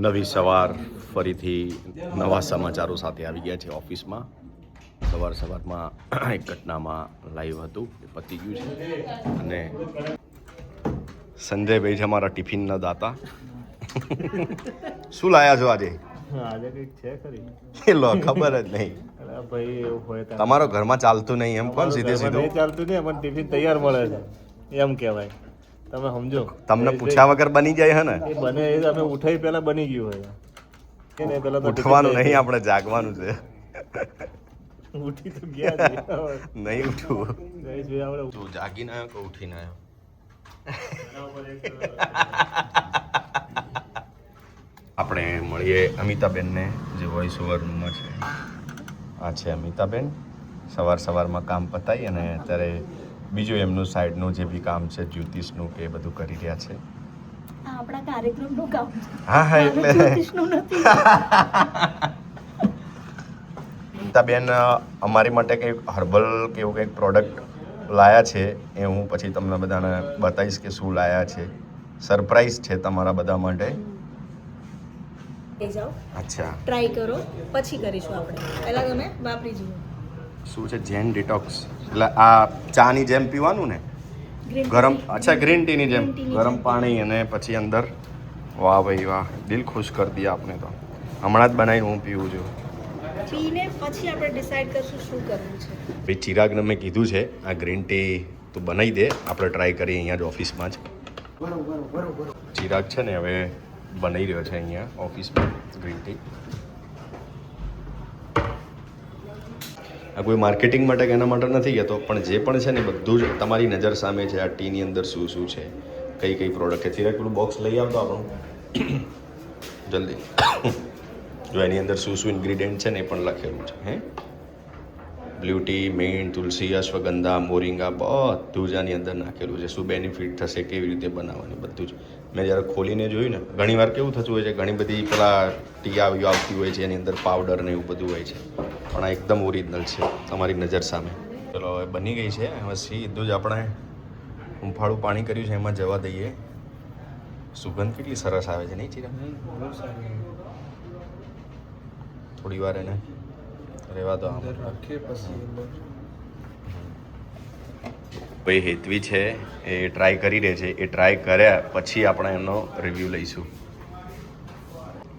નવી સવાર ફરીથી નવા સમાચારો સાથે આવી ગયા છે ઓફિસમાં. સવારમાં એક ઘટનામાં લાઈવ હતું એ પતી ગયું છે અને સંજયભાઈ છે અમારા ટિફિનના દાતા. શું લાયા છો આજે? આજે કંઈક છે ખરી એ લો ખબર જ નહીં ભાઈ. એવું હોય તો તમારો ઘરમાં ચાલતું નહીં એમ કોણ સીધે સીધું નહીં ચાલતું નહીં, પણ ટિફિન તૈયાર મળે છે એમ કહેવાય. તમે સમજો, તમને પૂછ્યા વગર બની જાય હે ને? એ બને એ અમે ઉઠાઈ પહેલા બની ગયું હોય કે નહીં? પહેલા તો ઉઠવાનું નહીં, આપણે જાગવાનું છે. ઉઠી તો ગયા છે. નહીં ઉઠવું. જયેશભાઈ આપણે તું જાગીને આવ્યો કે ઉઠીને આવ્યો? આપણે મળીએ અમિતાબેનને જે વોઇસ ઓવર રૂમમાં છે. આ છે અમિતાબેન. સવારમાં કામ પતાવી અને અત્યારે બીજું એમનું સાઈડનું જે બી કામ છે જ્યોતિષનું કે એ બધું કરી રહ્યા છે. આપણા કાર્યક્રમનું કામ છે. હા એટલે જ્યોતિષનું નથી. અમિતાબેન અમારી માટે કંઈક હર્બલ કે એવું કંઈક પ્રોડક્ટ લાયા છે એ હું પછી તમને બધાને બતાવીશ કે શું લાયા છે. સરપ્રાઈઝ છે તમારા બધા માટે. એ જાઓ, અચ્છા, ટ્રાય કરો, પછી કરીશું આપણે. પહેલા તમે વાપરી જુઓ. શું છે? જેન ડિટોક્સ. એટલે આ ચાની જેમ પીવાનું ને? ગ્રીન ગરમ, અચ્છા ગ્રીન ટીની જેમ ગ્રીન ટીની ગરમ જેમ. પાણી અને પછી અંદર. વાહ ભાઈ વાહ, દિલ ખુશ કરી દીધા આપણે તો. હમણાં જ બનાવીને હું પીવું છું. પીને પછી આપણે ડિસાઈડ કરશું શું કરવું છે. ભાઈ ચિરાગને મેં કીધું છે આ ગ્રીન ટી તું બનાવી દે, આપણે ટ્રાય કરીએ અહીંયા જ ઓફિસમાં જ. ચિરાગ છે ને હવે બનાવી રહ્યો છે અહીંયા ઓફિસમાં ગ્રીન ટી. આ કોઈ માર્કેટિંગ માટે કે એના માટે નથી કહેતો, પણ જે પણ છે ને બધું જ તમારી નજર સામે છે. આ ટીની અંદર શું શું છે, કઈ પ્રોડક્ટ છે. ચિરાગ પેલું બોક્સ લઈ આવતો આપણું જલ્દી. જો એની અંદર શું શું ઇન્ગ્રીડિયન્ટ છે ને એ પણ લખેલું છે. હે બ્લુ ટી, મેન્ટ, તુલસી, અશ્વગંધા, મોરિંગા બધું જ આની અંદર નાખેલું છે. શું બેનિફિટ થશે, કેવી રીતે બનાવવાની, બધું જ. મેં જ્યારે ખોલીને જોયું ને, ઘણી વાર કેવું થતું હોય છે, ઘણી બધી પેલા ટી આવતી હોય છે એની અંદર પાવડર ને એવું બધું હોય છે, પણ આ એકદમ ઓરિજિનલ છે તમારી નજર સામે. ચલો હવે બની ગઈ છે. હવે સીધું જ આપણે હુંફાળું પાણી કર્યું છે એમાં જવા દઈએ. સુગંધ કેટલી સરસ આવે છે નહીં ચિરા? થોડી વાર એને રહેવા દો. ભાઈ હેતવી છે એ ટ્રાય કરી રહે છે. એ ટ્રાય કર્યા પછી આપણે એનો રિવ્યૂ લઈશું.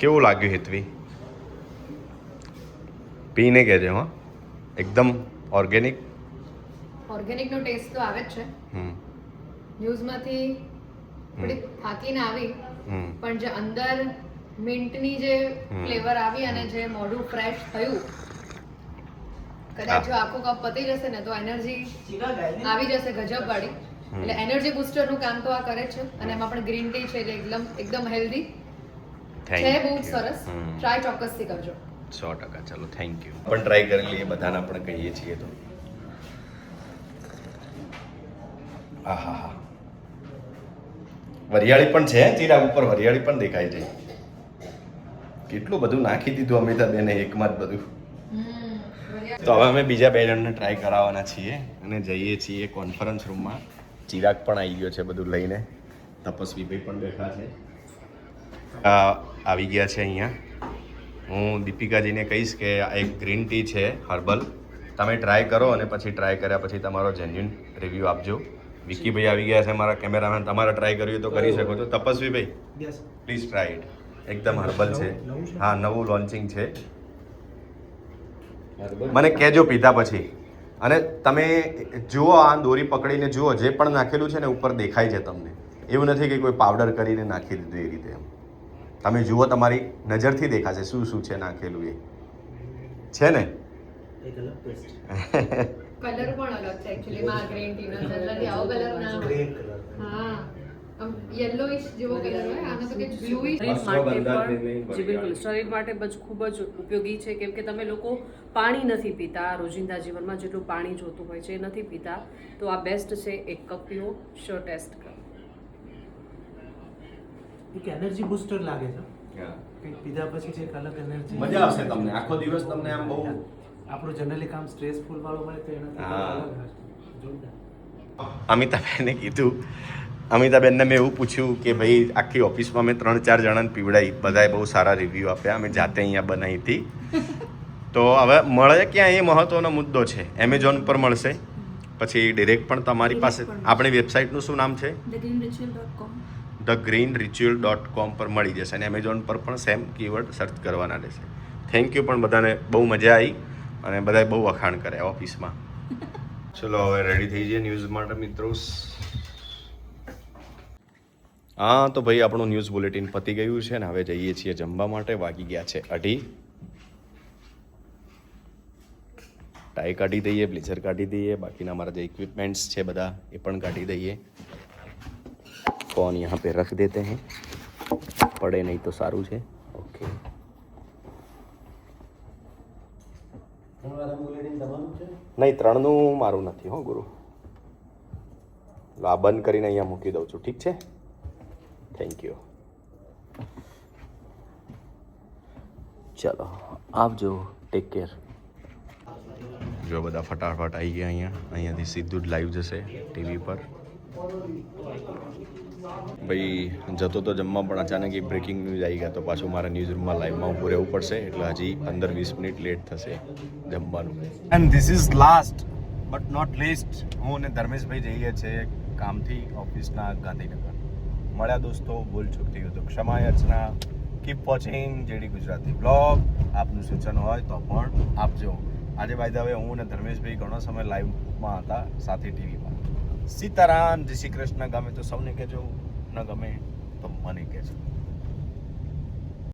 કેવું લાગ્યું હેતવી? પીને કહેજો. હા, એકદમ ઓર્ગેનિક. ઓર્ગેનિકનો ટેસ્ટ તો આવે જ છે. ન્યૂઝમાંથી થોડી થાકીને આવી, પણ જે અંદર મિન્ટની જે ફ્લેવર આવી અને જે મોઢું ફ્રેશ થયું, કદાચ જો આખો કપ પતી જશે ને તો એનર્જી આવી જશે ગજબ વાળી. એટલે એનર્જી બૂસ્ટરનું કામ તો આ કરે છે. અને એમાં પણ ગ્રીન ટી છે એટલે એકદમ હેલ્ધી છે. બહુ જ સરસ. ટ્રાય ચોક્કસથી કરજો. 100%. ચાલો, થેન્ક યુ. પણ ટ્રાય કરી લઈએ, બધાને આપણે કહીએ છીએ તો. હા હા હા, વરિયાળી પણ છે ચિરાગ ઉપર. વરિયાળી પણ દેખાય છે. કેટલું બધું નાખી દીધું અમિતાબેને એકમાં જ બધું. તો હવે અમે બીજા બે જણને ટ્રાય કરાવવાના છીએ અને જઈએ છીએ કોન્ફરન્સ રૂમમાં. ચિરાગ પણ આવી ગયો છે બધું લઈને. તપસ્વીભાઈ પણ બેઠા છે. આવી ગયા છે અહીંયા. હું દીપિકાજીને કહીશ કે આ એક ગ્રીન ટી છે હર્બલ, તમે ટ્રાય કરો અને પછી ટ્રાય કર્યા પછી તમારો જેન્યુઇન રિવ્યૂ આપજો. વિકીભાઈ આવી ગયા છે મારા કેમેરામેન. તમારે ટ્રાય કરવી તો કરી શકો છો. તપસ્વીભાઈ પ્લીઝ ટ્રાય ઇટ. એકદમ હર્બલ છે. હા, નવું લોન્ચિંગ છે. મને કહેજો પીધા પછી. અને તમે જુઓ, આ દોરી પકડીને જુઓ, જે પણ નાખેલું છે ને ઉપર દેખાય છે તમને. એવું નથી કે કોઈ પાવડર કરીને નાખી દીધું એ રીતે. તમે જુઓ, તમારી નજરથી દેખાશે શું શું છે નાખેલું. એ છે ને કલર પણ અલગ છે એકચ્યુઅલી માં ગ્રીન ટી નો. જનરલી આવો કલર ના હોય. હા, આમ યલોઇશ જેવો કલર હોય. આનો તો કે બ્લુઇશ. શરીર માટે પણ જી બિલકુલ, શરીર માટે ખૂબ જ ઉપયોગી છે. કેમ કે તમે લોકો પાણી નથી પીતા રોજિંદા જીવનમાં, જેટલું પાણી જોતું હોય છે એ નથી પીતા. તો આ બેસ્ટ છે. એક કપ પીવો, શ્યોર ટેસ્ટ કરો. એક એનર્જી બૂસ્ટર લાગે છે. કંઈક પીધા પછી જે એક અલગ એનર્જી, મજા આવશે તમને. આખો દિવસ તમને આમ બહુ આપણું જનરલી કામ સ્ટ્રેસફુલ વાળું હોય તો એનાથી અલગ હશે. જોરદાર. અમિતાબેને કીધું અમિતાબેનને મેં એવું પૂછ્યું કે ભાઈ આખી ઓફિસમાં મેં 3-4 જણાને પીવડાવી, બધાએ બહુ સારા રિવ્યૂ આપ્યા, અમે જાતે અહીંયા બનાવી હતી. તો હવે મળે ક્યાં એ મહત્વનો મુદ્દો છે. એમેઝોન પર મળશે, પછી ડિરેક્ટ પણ તમારી પાસે. આપણી વેબસાઇટનું શું નામ છે? thegreenritual.com પર મળી જશે, અને એમેઝોન પર પણ સેમ કીવર્ડ સર્ચ કરવાના રહેશે. થેન્ક યુ, પણ બધાને બહુ મજા આવી અને બધાએ બહુ વખાણ કર્યા ઓફિસમાં. ચલો હવે રેડી થઈ જઈએ ન્યૂઝ માટે મિત્રો. હા તો ભાઈ આપણું ન્યૂઝ બુલેટિન પતી ગયું છે ને હવે જઈએ છીએ જમવા માટે. વાગી ગયા છે 2:30. ટાઈ કાઢી દઈએ, બ્લેઝર કાઢી દઈએ, બાકીના અમારા જે ઇક્વિપમેન્ટ્સ છે બધા એ પણ કાઢી દઈએ. ફોન यहाँ पे रख देते हैं, પડે નહીં તો સારું છે. ઓકે, નહીં 3નું મારું નથી હો ગુરુ. આ બંધ કરીને અહીંયા મૂકી દઉં છું, ઠીક છે? Thank you. ચલો આવજો, ટેક કેર. જો બધા ફટાફટ આવી ગયા અહીંયાથી સીધું જ લાઈવ જશે ટીવી પર. ભાઈ જતો તો જમવા, પણ અચાનક એક બ્રેકિંગ ન્યૂઝ આવી ગયા તો પાછું મારા ન્યૂઝ રૂમમાં લાઈવમાં ઊભું રહેવું પડશે, એટલે હજી 15-20 મિનિટ લેટ થશે જમવાનું. And this is last but not least, હું અને ધર્મેશભાઈ જઈએ છીએ કામથી ઓફિસના ગાંધીનગર. મળ્યા દોસ્તો, ભૂલ ચૂક થઈ ગયું તો ક્ષમા યાચના. Keep watching JD Gujarati blog. આપનું સૂચન હોય તો પણ આપજો. આજે બાય ધ વે હું અને ધર્મેશભાઈ ઘણો સમય લાઈવમાં હતા સાથે ટીવીમાં. સીતારામ, જય શ્રી કૃષ્ણ. ગમે તો સૌને કહેજો, ન ગમે તો મને કહેજો.